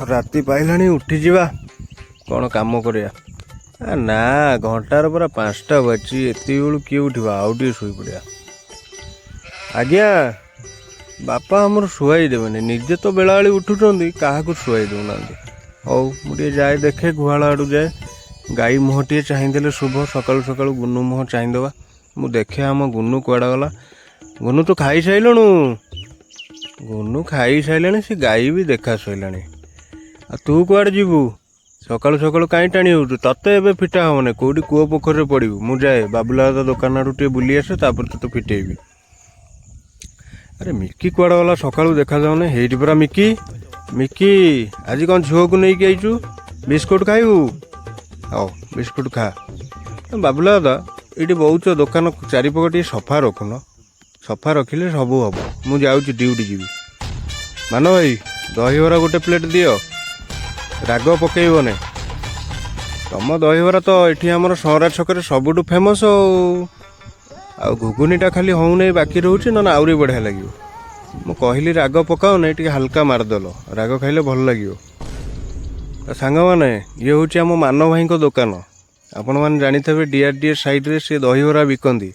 ରାତି ପାଇଲାଣି ଉଠିଯିବା, କ'ଣ କାମ କରିବା। ନା, ଘଣ୍ଟାର ପୁରା 5ଟା ବାଜିଛି, ଏତିକି ବେଳୁ କିଏ ଉଠିବା? ଆଉ ଟିକେ ଶୋଇପଡ଼ିବା। ଆଜ୍ଞା, ବାପା ଆମର ଶୁଆଇ ଦେବେନି, ନିଜେ ତ ବେଳାବେଳି ଉଠୁଛନ୍ତି, କାହାକୁ ଶୁଆଇ ଦେଉନାହାନ୍ତି। ହଉ ମୁଁ ଟିକେ ଯାଏ, ଦେଖେ ଗୁହାଳ ଆଡ଼ୁ ଯାଏ, ଗାଈ ମୁହଁ ଟିକେ ଚାହିଁଦେଲେ ଶୁଭ। ସକାଳୁ ସକାଳୁ ଗୁନୁ ମୁହଁ ଚାହିଁଦେବା। ମୁଁ ଦେଖେ ଆମ ଗୁନୁ କୁଆଡ଼େ ଗଲା। ଗୁନୁ ତୁ ଖାଇସାରିଲୁଣୁ? ଗୁନୁ ଖାଇସାରିଲାଣି, ସେ ଗାଈ ବି ଦେଖା ସରିଲାଣି। ଆଉ ତୁ କୁଆଡ଼େ ଯିବୁ? ସକାଳୁ ସକାଳୁ କାହିଁ ଟାଣି ହେଉଛୁ? ତତେ ଏବେ ଫିଟା ହେବନି, କେଉଁଠି କୂଅ ପୋଖରୀରେ ପଡ଼ିବୁ। ମୁଁ ଯାଏ ବାବୁଲା ଦାଦା ଦୋକାନ ଆଡ଼ୁ ଟିକେ ବୁଲି ଆସେ, ତାପରେ ତତେ ଫିଟେଇବି। ଆରେ ମିକି କୁଆଡ଼େ ଗଲା? ସକାଳୁ ଦେଖାଯାଉନି। ହେଇଠି ପରା ମିକି। ମିକି, ଆଜି କ'ଣ ଝିଅକୁ ନେଇକି ଆଇଛୁ? ବିସ୍କୁଟ୍ ଖାଇବୁ? ହଉ ବିସ୍କୁଟ୍ ଖା। ବାବୁଲା ଦାଦା, ଏଇଠି ବହୁଛ, ଦୋକାନ ଚାରିପାଖ ଟିକେ ସଫା ରଖୁନ। ସଫା ରଖିଲେ ସବୁ ହେବ। ମୁଁ ଯାଉଛି, ଡ୍ୟୁଟି ଯିବି। ମାନ ଭାଇ, ଦହିବରା ଗୋଟେ ପ୍ଲେଟ୍ ଦିଅ, ରାଗ ପକେଇବନି। ତମ ଦହିବରା ତ ଏଠି ଆମର ସହରା ଛକରେ ସବୁଠୁ ଫେମସ୍। ଆଉ ଘୁଗୁନିଟା ଖାଲି ହଉନେଇ, ବାକି ରହୁଛି, ନହେଲେ ଆହୁରି ବଢ଼ିଆ ଲାଗିବ। ମୁଁ କହିଲି ରାଗ ପକାଉନି, ଟିକେ ହାଲକା ମାରିଦେଲ, ରାଗ ଖାଇଲେ ଭଲ ଲାଗିବ। ସାଙ୍ଗମାନେ, ଇଏ ହେଉଛି ଆମ ମାନ ଭାଇଙ୍କ ଦୋକାନ। ଆପଣମାନେ ଜାଣିଥିବେ, DRDA ସାଇଡ଼୍ରେ ସେ ଦହିବରା ବିକନ୍ତି।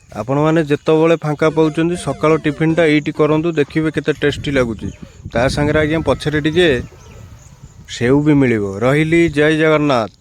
ଆପଣମାନେ ଯେତେବେଳେ ଫାଙ୍କା ପାଉଛନ୍ତି ସକାଳ ଟିଫିନ୍ଟା ଏଇଠି କରନ୍ତୁ, ଦେଖିବେ କେତେ ଟେଷ୍ଟି ଲାଗୁଛି। ତା ସାଙ୍ଗରେ ଆଜ୍ଞା ପଛରେ ଟିକେ ସେଉ ବି ମିଳିବ। ରହିଲି, ଜୟ ଜଗନ୍ନାଥ।